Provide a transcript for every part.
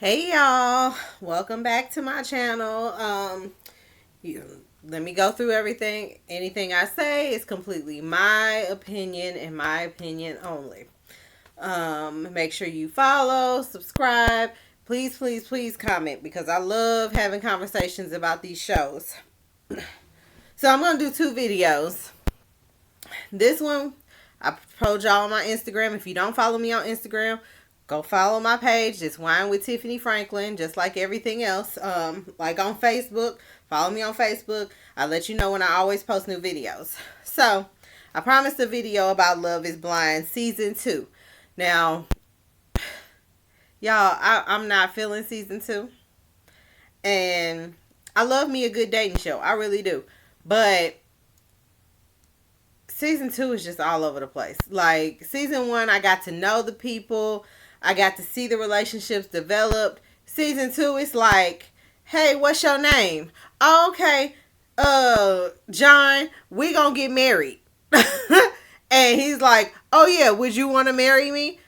Hey y'all, welcome back to my channel. Let me go through everything. Anything I say is completely my opinion and my opinion only. Make sure you follow, subscribe. Please, please, please comment because I love having conversations about these shows. So I'm gonna do two videos. This one, I told y'all on my Instagram. If you don't follow me on Instagram, go follow my page. It's Wine with Tiffany Franklin, just like everything else. Like on Facebook, follow me on Facebook. I let you know when I always post new videos. So, I promised a video about Love is Blind Season 2. Now, y'all, I'm not feeling Season 2. And I love me a good dating show. I really do. But Season 2 is just all over the place. Like, Season 1, I got to know the people. I got to see the relationships developed. Season 2, it's like, hey, what's your name? Oh, okay, John, we gonna get married. And he's like, oh yeah, would you want to marry me?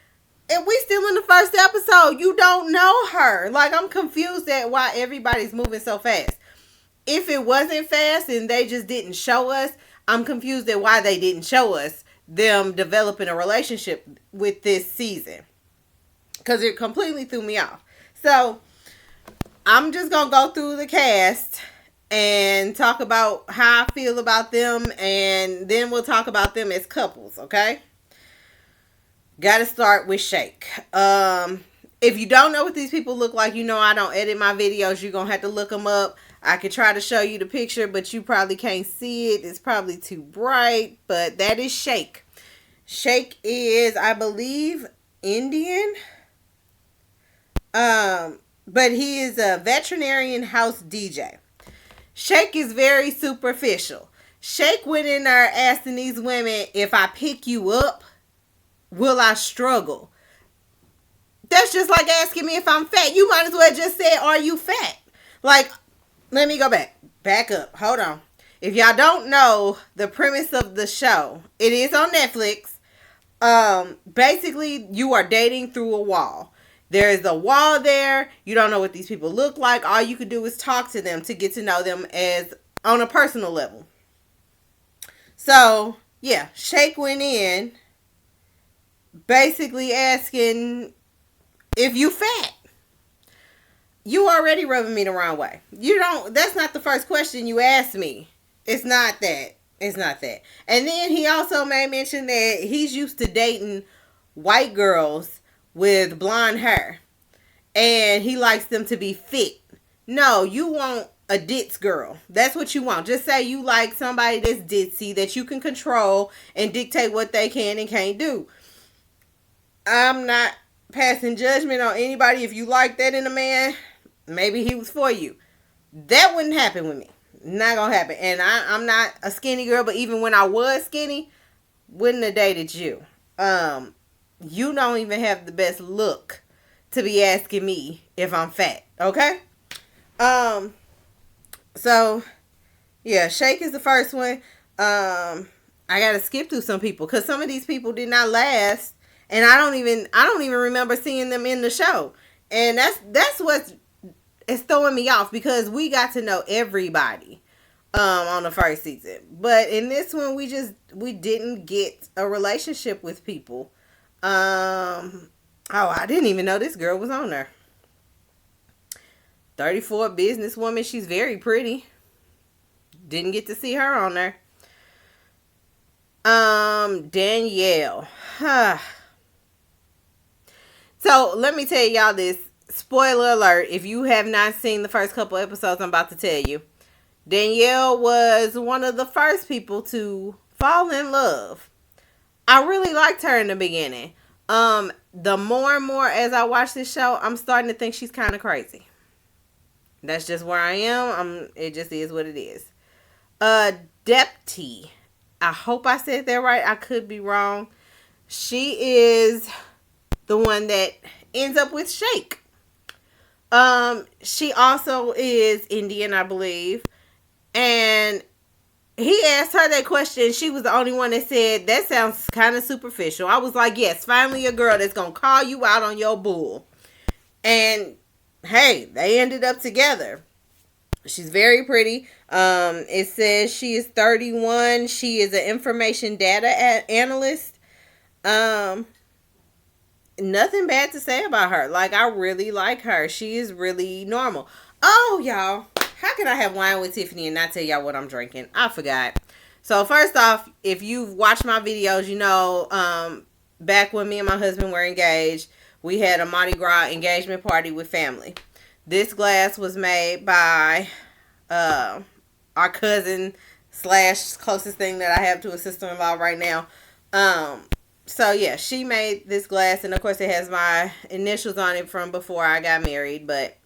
And we still in the first episode. You don't know her. Like, I'm confused at why everybody's moving so fast. If it wasn't fast and they just didn't show us, I'm confused at why they didn't show us them developing a relationship with this season. Because it completely threw me off. So, I'm just going to go through the cast and talk about how I feel about them. And then we'll talk about them as couples, okay? Got to start with Shake. If you don't know what these people look like, you know I don't edit my videos. You're going to have to look them up. I could try to show you the picture, but you probably can't see it. It's probably too bright, but that is Shake. Shake is, I believe, Indian. But he is a veterinarian house DJ. Shake is very superficial. Shake went in there asking these women, if I pick you up, will I struggle? That's just like asking me if I'm fat. You might as well just say, are you fat? Like, let me go back. Back up. Hold on. If y'all don't know the premise of the show, it is on Netflix. Basically, you are dating through a wall. There is a wall there. You don't know what these people look like. All you can do is talk to them to get to know them as on a personal level. So, yeah, Shake went in basically asking if you fat. You already rubbing me the wrong way. You don't, that's not the first question you asked me. It's not that. It's not that. And then he also made mention that he's used to dating white girls with blonde hair. And he likes them to be fit. No, you want a ditz girl. That's what you want. Just say you like somebody that's ditzy, that you can control and dictate what they can and can't do. I'm not passing judgment on anybody. If you like that in a man, maybe he was for you. That wouldn't happen with me. Not gonna happen. And I'm not a skinny girl, but even when I was skinny, wouldn't have dated you. You don't even have the best look to be asking me if I'm fat. Okay? So yeah, Shake is the first one. I gotta skip through some people because some of these people did not last, and I don't even remember seeing them in the show. And that's what's throwing me off because we got to know everybody on the first season. But in this one we didn't get a relationship with people. I didn't even know this girl was on there. 34 businesswoman. She's very pretty. Didn't get to see her on there. Danielle. So let me tell y'all this. Spoiler alert. If you have not seen the first couple episodes, I'm about to tell you. Danielle was one of the first people to fall in love. I really liked her in the beginning. The more and more as I watch this show, I'm starting to think she's kind of crazy. That's just where I am. It just is what it is. Depti. I hope I said that right. I could be wrong. She is the one that ends up with Shake. She also is Indian, I believe. And he asked her that question. She was the only one that said, that sounds kind of superficial. I was like, yes, finally a girl that's going to call you out on your bull. And hey, they ended up together. She's very pretty. It says she is 31. She is an information data analyst. Um, Nothing bad to say about her. Like, I really like her. She is really normal. Oh, y'all, how can I have wine with Tiffany and not tell y'all what I'm drinking? I forgot. So first off, if you've watched my videos, you know, back when me and my husband were engaged, we had a Mardi Gras engagement party with family. This glass was made by uh, our cousin slash closest thing that I have to a sister-in-law right now. So yeah, she made this glass, and of course it has my initials on it from before I got married. But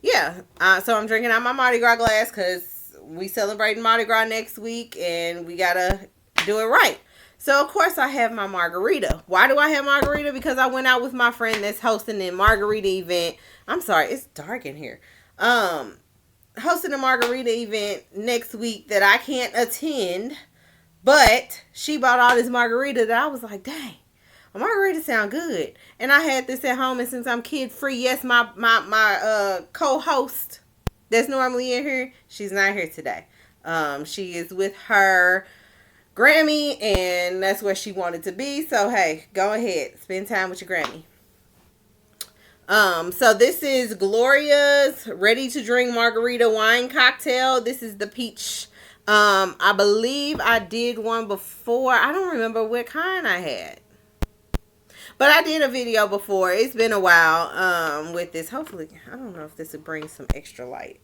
yeah, so I'm drinking out my Mardi Gras glass because we celebrating Mardi Gras next week, and we gotta do it right. So of course I have my margarita. Why do I have margarita? Because I went out with my friend that's hosting a margarita event. I'm sorry, it's dark in here. Hosting a margarita event next week that I can't attend. But she bought all this margarita that I was like, dang, a margarita sound good. And I had this at home, and since I'm kid free, yes, my co-host that's normally in here, she's not here today. She is with her Grammy, and that's where she wanted to be. So hey, go ahead, spend time with your Grammy. So this is Gloria's ready to drink margarita wine cocktail. This is the peach. I believe I did one before. I don't remember what kind I had. But I did a video before. It's been a while with this. Hopefully, I don't know if this would bring some extra light.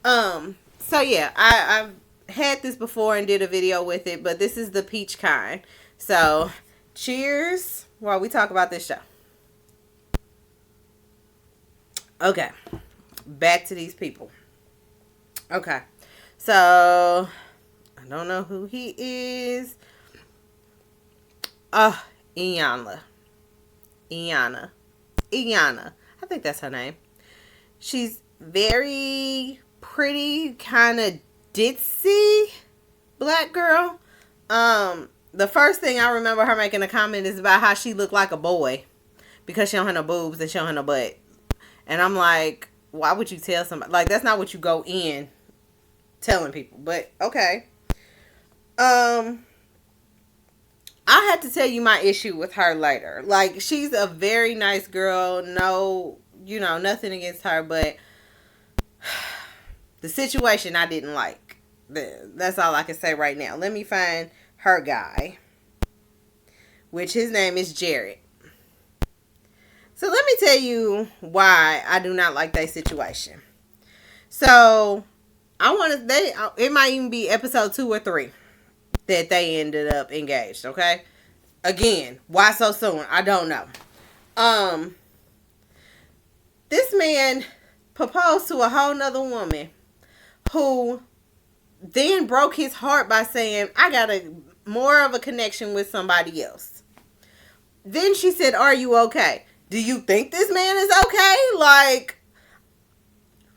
So yeah, I've had this before and did a video with it, but this is the peach kind. So, cheers while we talk about this show. Okay, back to these people. Okay, so I don't know who he is. Iyanla. Iyanna. I think that's her name. She's very pretty, kind of ditzy black girl. The first thing I remember her making a comment is about how she looked like a boy because she don't have no boobs and she don't have no butt. And I'm like, why would you tell somebody? Like, that's not what you go in telling people. But, okay. I had to tell you my issue with her later. Like, she's a very nice girl. No, nothing against her. But the situation I didn't like. That's all I can say right now. Let me find her guy, which his name is Jared. So let me tell you why I do not like that situation. So it might even be episode 2 or 3 that they ended up engaged. Okay, again, why so soon? I don't know. This man proposed to a whole nother woman who then broke his heart by saying, I got more of a connection with somebody else. Then she said, are you okay? Do you think this man is okay? Like,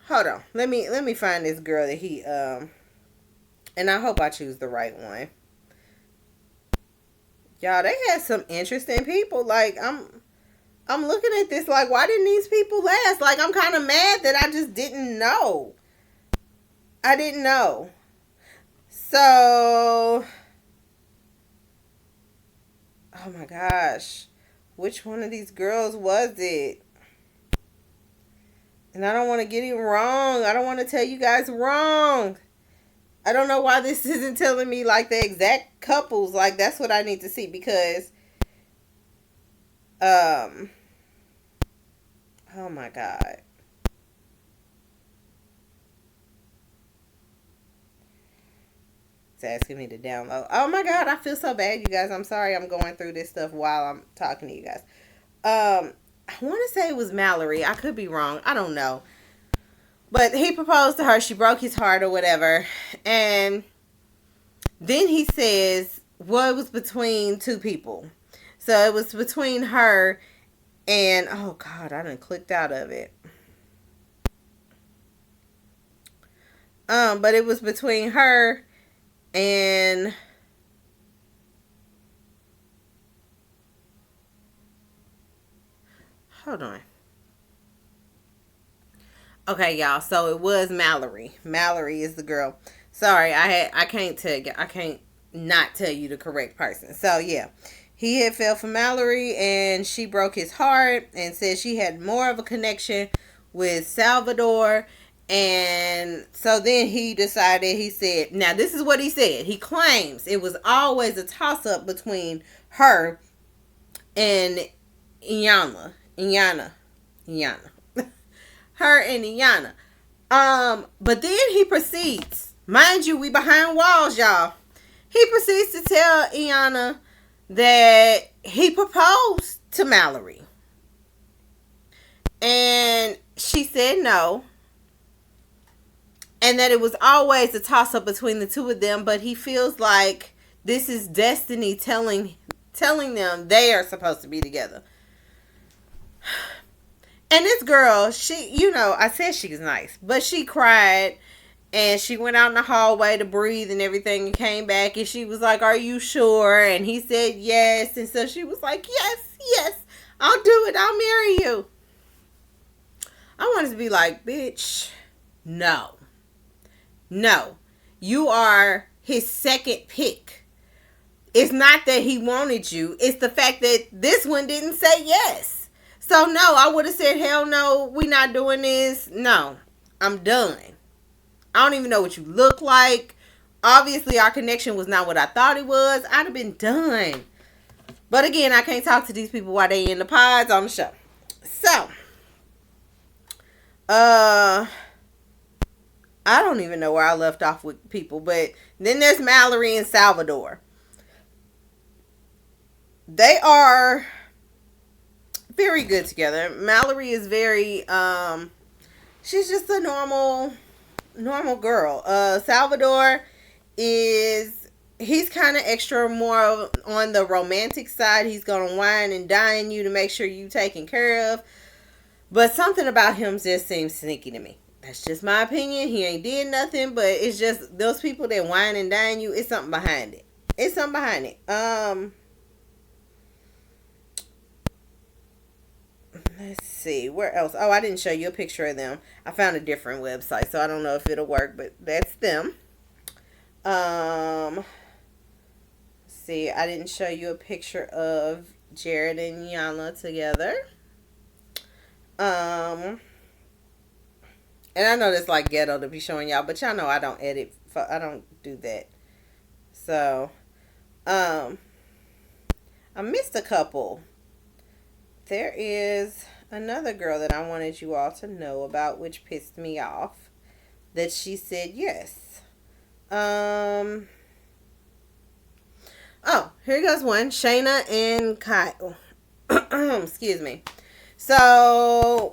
hold on. Let me find this girl that he and I hope I choose the right one. Y'all, they had some interesting people. Like, I'm looking at this like, why didn't these people last? Like, I'm kind of mad that I just didn't know. I didn't know. So, oh my gosh. Which one of these girls was it? And I don't want to get it wrong. I don't want to tell you guys wrong. I don't know why this isn't telling me like the exact couples. Like, that's what I need to see because oh my God. It's asking me to download. Oh my God, I feel so bad, you guys. I'm sorry I'm going through this stuff while I'm talking to you guys. I want to say it was Mallory. I could be wrong. I don't know. But he proposed to her. She broke his heart or whatever. And then he says, well, it was between two people. So it was between her and, oh God, I done clicked out of it. But it was between her and hold on. Okay, y'all. So it was Mallory. Mallory is the girl. Sorry, I can't tell you. I can't not tell you the correct person. So yeah. He had fell for Mallory and she broke his heart and said she had more of a connection with Salvador. And so then he decided, he said, now this is what he said. He claims it was always a toss up between her and Iyanla. Iyanla. Her and Iyanla. But then he proceeds. Mind you, we behind walls, y'all. He proceeds to tell Iyanla that he proposed to Mallory. And she said no. And that it was always a toss up between the two of them, but he feels like this is destiny telling them they are supposed to be together. And this girl, she, I said she was nice, but she cried and she went out in the hallway to breathe and everything and came back and she was like, "Are you sure?" And he said yes. And so she was like, yes, I'll do it. I'll marry you. I wanted to be like, bitch, no. You are his second pick. It's not that he wanted you. It's the fact that this one didn't say yes. So no, I would have said, hell no, we not doing this. No, I'm done. I don't even know what you look like. Obviously, our connection was not what I thought it was. I'd have been done. But again, I can't talk to these people while they in the pods on the show. So, I don't even know where I left off with people. But then there's Mallory and Salvador. They are very good together. Mallory is very, she's just a normal girl. Salvador he's kind of extra more on the romantic side. He's gonna wine and dine you to make sure you taken care of. But something about him just seems sneaky to me. That's just my opinion. He ain't did nothing, but it's just those people that wine and dine you, it's something behind it. Let's see. Where else? Oh, I didn't show you a picture of them. I found a different website, so I don't know if it'll work, but that's them. See, I didn't show you a picture of Jared and Iyanla together. And I know that's like ghetto to be showing y'all, but y'all know I don't edit. I don't do that. So, I missed a couple. There is another girl that I wanted you all to know about, which pissed me off. That she said yes. Oh, here goes one. Shaina and Kyle. Excuse me. So,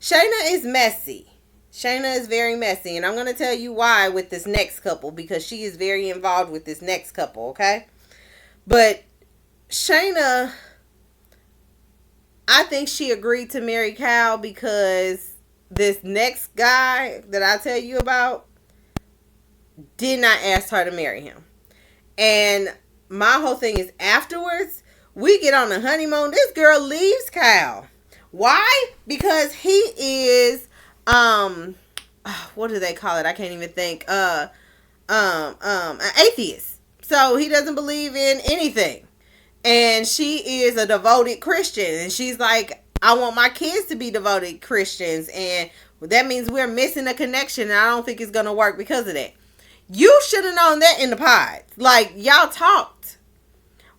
Shaina is messy. Shaina is very messy. And I'm going to tell you why with this next couple. Because she is very involved with this next couple, okay? But Shaina, I think she agreed to marry Kyle because this next guy that I tell you about did not ask her to marry him. And my whole thing is afterwards, we get on the honeymoon. This girl leaves Kyle. Why? Because he is, what do they call it? I can't even think. An atheist. So he doesn't believe in anything. And she is a devoted Christian. And she's like, I want my kids to be devoted Christians. And that means we're missing a connection. And I don't think it's going to work because of that. You should have known that in the pod. Like, y'all talked.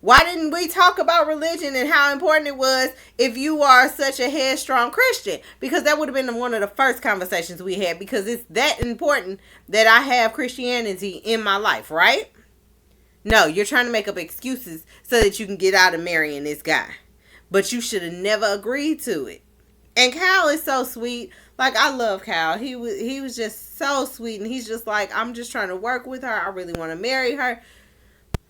Why didn't we talk about religion and how important it was if you are such a headstrong Christian? Because that would have been one of the first conversations we had. Because it's that important that I have Christianity in my life, right? No, you're trying to make up excuses so that you can get out of marrying this guy. But you should have never agreed to it. And Kyle is so sweet. Like, I love Kyle. He was just so sweet. And he's just like, I'm just trying to work with her. I really want to marry her.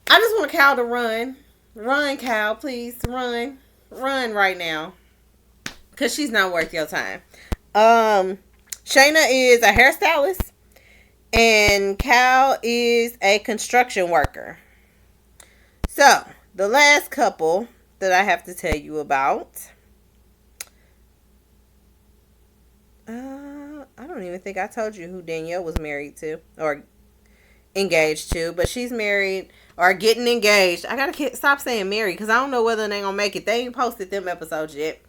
I just want Kyle to run. Run, Kyle, please. Run. Run right now. Because she's not worth your time. Shaina is a hairstylist. And Kyle is a construction worker. So, the last couple. couple that I have to tell you about. I don't even think I told you who Danielle was married to or engaged to, but she's married or getting engaged. I gotta stop saying married because I don't know whether they're gonna make it. They ain't posted them episodes yet.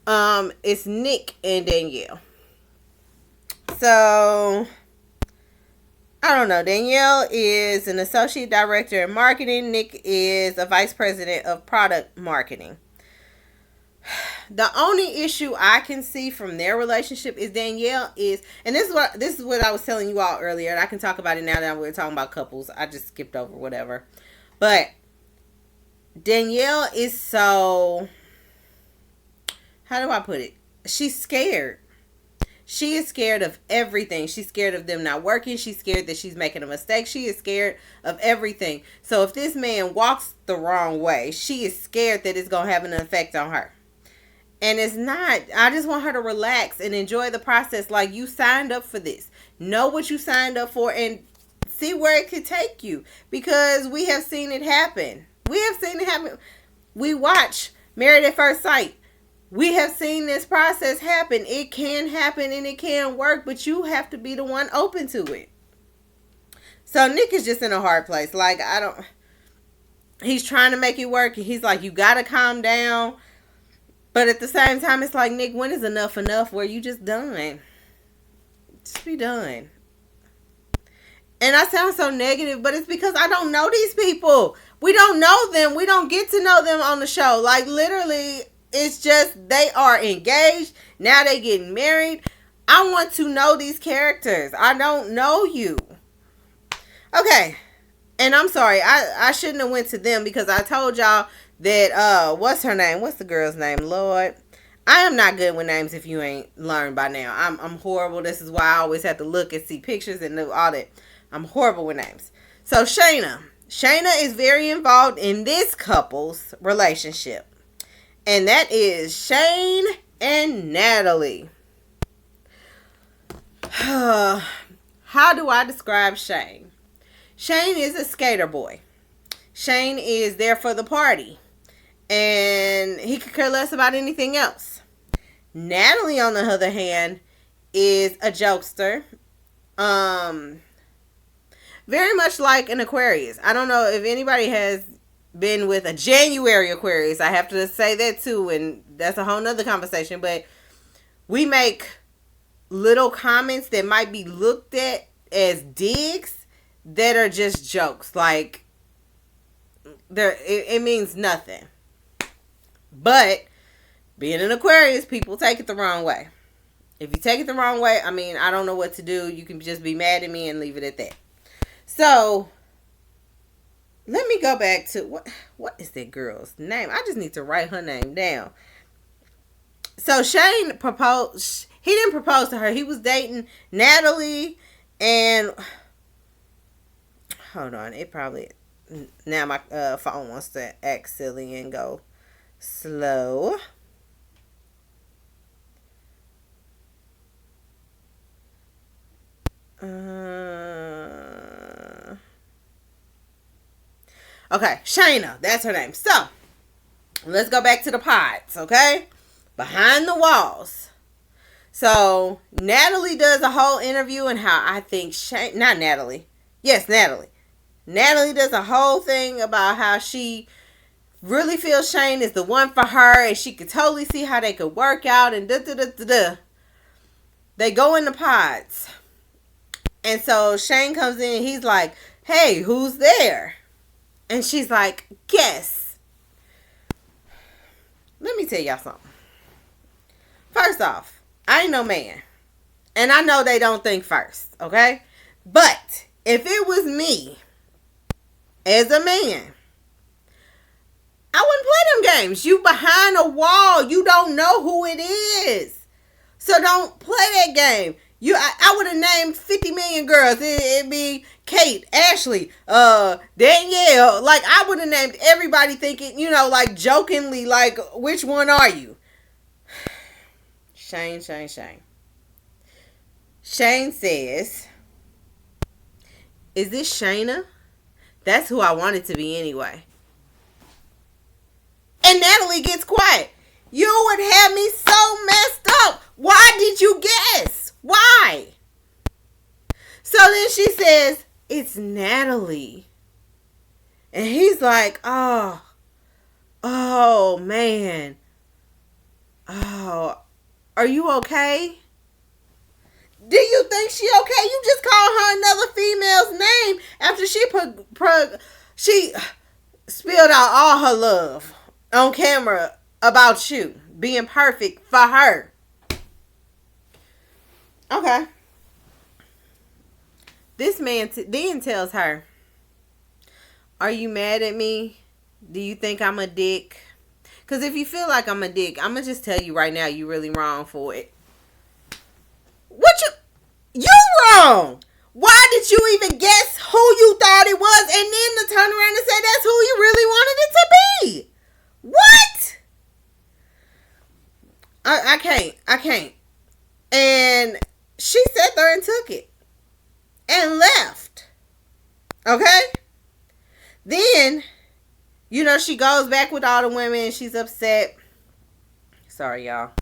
It's Nick and Danielle. So I don't know. Danielle is an associate director in marketing. Nick is a vice president of product marketing. The only issue I can see from their relationship is Danielle is, and this is what I was telling you all earlier, and I can talk about it now that we're talking about couples. I just skipped over whatever. But Danielle is so, how do I put it? She's scared. She is scared of everything. She's scared of them not working. She's scared that she's making a mistake. She is scared of everything. So if this man walks the wrong way, she is scared that it's going to have an effect on her. And it's not. I just want her to relax and enjoy the process. Like, you signed up for this. Know what you signed up for and see where it could take you. Because we have seen it happen. We have seen it happen. We watch Married at First Sight. We have seen this process happen. It can happen and it can work, but you have to be the one open to it. So Nick is just in a hard place. Like, he's trying to make it work. And he's like, you got to calm down. But at the same time, it's like, Nick, when is enough where you just done? Just be done. And I sound so negative, but it's because I don't know these people. We don't know them. We don't get to know them on the show. Like, literally, it's just they are engaged. Now they getting married. I want to know these characters. I don't know you. Okay. And I'm sorry. I shouldn't have went to them because I told y'all that, what's her name? What's the girl's name? Lord. I am not good with names if you ain't learned by now. I'm horrible. This is why I always have to look and see pictures and all that. I'm horrible with names. So Shaina is very involved in this couple's relationship. And that is Shane and Natalie. How do I describe Shane? Shane is a skater boy. Shane is there for the party. And he could care less about anything else. Natalie, on the other hand, is a jokester. Very much like an Aquarius. I don't know if anybody has been with a January Aquarius. I have to say that too, and that's a whole nother conversation. But we make little comments that might be looked at as digs that are just jokes. Like, it means nothing. But being an Aquarius, people take it the wrong way. If you take it the wrong way, I mean, I don't know what to do. You can just be mad at me and leave it at that. So, let me go back to, what is that girl's name? I just need to write her name down. So, Shane proposed, he didn't propose to her. He was dating Natalie and, hold on, it probably, now my phone wants to act silly and go slow. Okay, Shaina, that's her name. So, let's go back to the pods, okay? Behind the walls. So, Natalie does a whole interview and how I think Shane, not Natalie. Yes, Natalie. Natalie does a whole thing about how she really feels Shane is the one for her and she could totally see how they could work out and da-da-da-da-da. They go in the pods. And so Shane comes in and he's like, hey, who's there? And she's like, guess. Let me tell y'all something. First off, I ain't no man. And I know they don't think first, okay? But if it was me as a man, I wouldn't play them games. You behind a wall. You don't know who it is. So don't play that game. I would have named 50 million girls. It'd be Kate, Ashley, Danielle. Like, I would have named everybody thinking, like jokingly, like, which one are you? Shane. Shane says, is this Shaina? That's who I want it to be anyway. And Natalie gets quiet. You would have me so messed up. Why did you guess? she says, it's Natalie. And he's like, oh man. Oh, are you okay? Do you think she okay? You just called her another female's name after she spilled out all her love on camera about you being perfect for her. Okay. This man then tells her, are you mad at me? Do you think I'm a dick? Because if you feel like I'm a dick, I'm going to just tell you right now, you really wrong for it. What you wrong. Why did you even guess who you thought it was and then to turn around and say that's who you really wanted it to be? What? I can't. And she sat there and took it and left. Okay? Then, she goes back with all the women and she's upset. Sorry, y'all.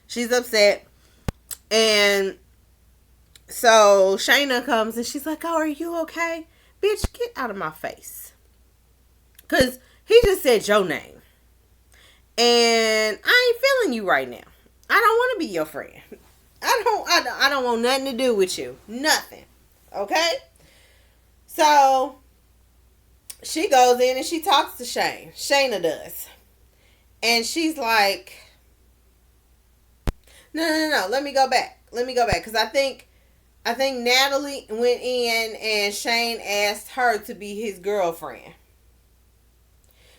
She's upset. And so Shaina comes and she's like, oh, are you okay? Bitch, get out of my face. Because he just said your name. And I ain't feeling you right now. I don't want to be your friend. I don't want nothing to do with you. Nothing. Okay? So she goes in and she talks to Shane. Shaina does. And she's like, no. Let me go back. Because I think Natalie went in and Shane asked her to be his girlfriend.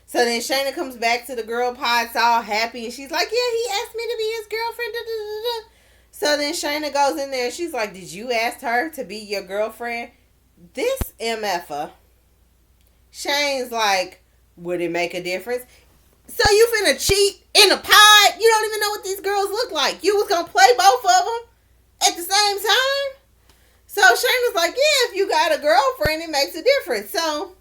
So then Shaina comes back to the girl pods all happy. And she's like, yeah, he asked me to be his girlfriend. Da, da, da, da. So then Shaina goes in there and she's like, did you ask her to be your girlfriend? This MFer. Shane's like, would it make a difference? So you finna cheat in a pod? You don't even know what these girls look like. You was gonna play both of them at the same time? So Shane was like, yeah, if you got a girlfriend, it makes a difference. So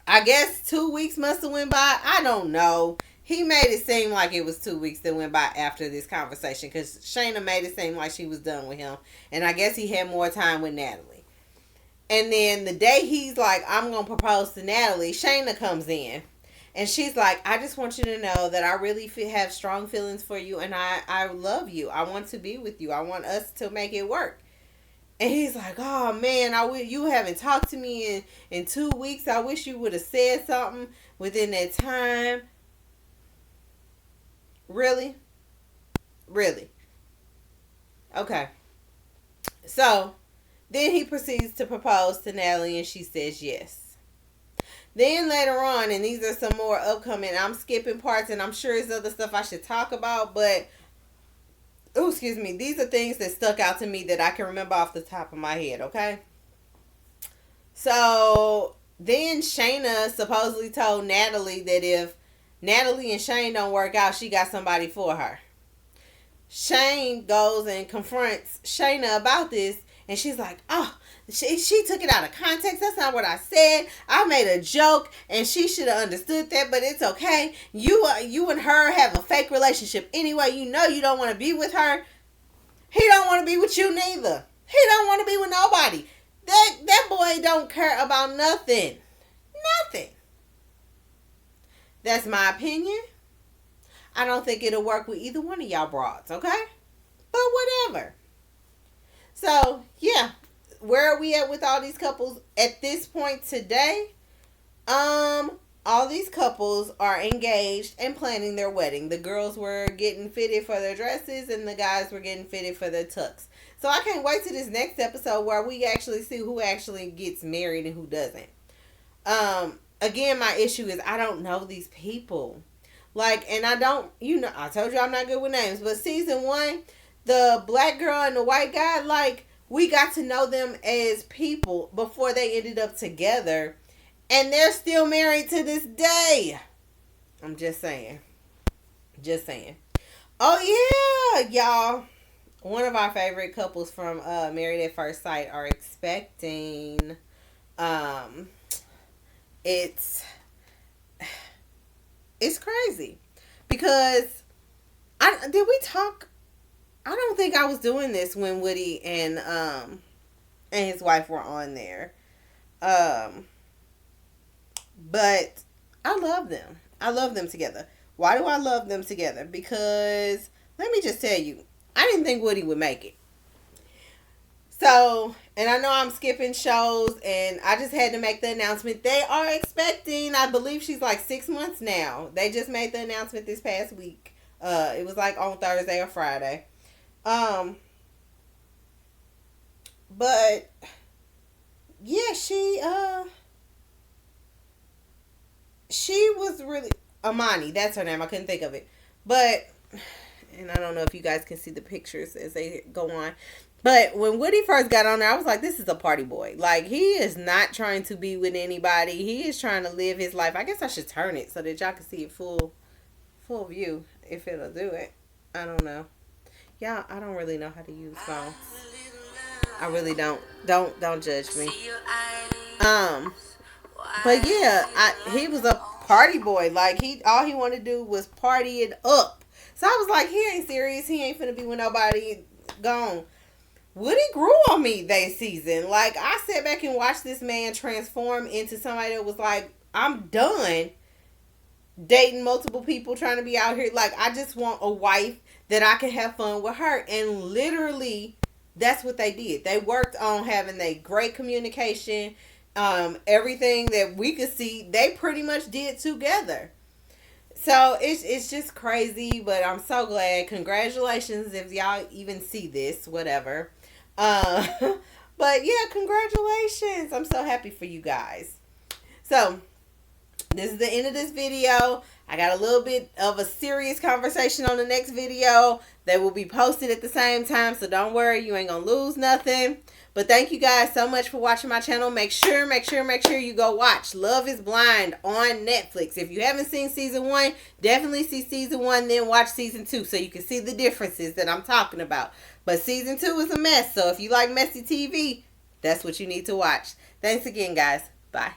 I guess 2 weeks must have went by. I don't know. He made it seem like it was 2 weeks that went by after this conversation because Shaina made it seem like she was done with him. And I guess he had more time with Natalie. And then the day he's like, I'm going to propose to Natalie, Shaina comes in. And she's like, I just want you to know that I really have strong feelings for you. And I love you. I want to be with you. I want us to make it work. And he's like, oh, man, you haven't talked to me in 2 weeks. I wish you would have said something within that time. Really? Really? Okay. So then he proceeds to propose to Natalie and she says yes. Then later on, and these are some more upcoming, I'm skipping parts and I'm sure there's other stuff I should talk about, but these are things that stuck out to me that I can remember off the top of my head, okay? So then Shaina supposedly told Natalie that if Natalie and Shane don't work out, she got somebody for her. Shane goes and confronts Shaina about this, and she's like, oh, she took it out of context. That's not what I said. I made a joke, and she should have understood that, but it's okay. You and her have a fake relationship anyway. You know you don't want to be with her. He don't want to be with you neither. He don't want to be with nobody. That boy don't care about nothing. Nothing. That's my opinion. I don't think it'll work with either one of y'all broads, okay? But whatever. So, yeah. Where are we at with all these couples at this point today? All these couples are engaged and planning their wedding. The girls were getting fitted for their dresses and the guys were getting fitted for their tux. So I can't wait to this next episode where we actually see who actually gets married and who doesn't. Again, my issue is I don't know these people. And I don't, I told you I'm not good with names, but season 1, the black girl and the white guy, we got to know them as people before they ended up together. And they're still married to this day. I'm just saying. Just saying. Oh, yeah, y'all. One of our favorite couples from Married at First Sight are expecting. It's crazy. Because, did we talk? I don't think I was doing this when Woody and his wife were on there. Um, but I love them. I love them together. Why do I love them together? Because let me just tell you, I didn't think Woody would make it. So, and I know I'm skipping shows, and I just had to make the announcement. They are expecting, I believe she's like 6 months now. They just made the announcement this past week. It was like on Thursday or Friday. Um, but yeah, she was really Amani. That's her name. I couldn't think of it, but and I don't know if you guys can see the pictures as they go on. But when Woody first got on there, I was like, this is a party boy. Like, he is not trying to be with anybody. He is trying to live his life. I guess I should turn it so that y'all can see it full view, if it'll do it. I don't know. Y'all, I don't really know how to use phones. I really don't. Don't judge me. But yeah, he was a party boy. Like, all he wanted to do was party it up. So I was like, he ain't serious. He ain't finna be with nobody. Gone. Woody grew on me that season. Like, I sat back and watched this man transform into somebody that was like, I'm done dating multiple people, trying to be out here. Like, I just want a wife that I can have fun with her. And literally, that's what they did. They worked on having a great communication. Everything that we could see, they pretty much did together. So it's just crazy, but I'm so glad. Congratulations if y'all even see this, whatever. But yeah, congratulations. I'm so happy for you guys. So this is the end of this video. I got a little bit of a serious conversation on the next video that will be posted at the same time. So don't worry, you ain't gonna lose nothing. But thank you guys so much for watching my channel. Make sure you go watch Love is Blind on Netflix. If you haven't seen season 1, definitely see season 1, then watch season 2 so you can see the differences that I'm talking about. But season 2 is a mess. So if you like messy TV, that's what you need to watch. Thanks again, guys. Bye.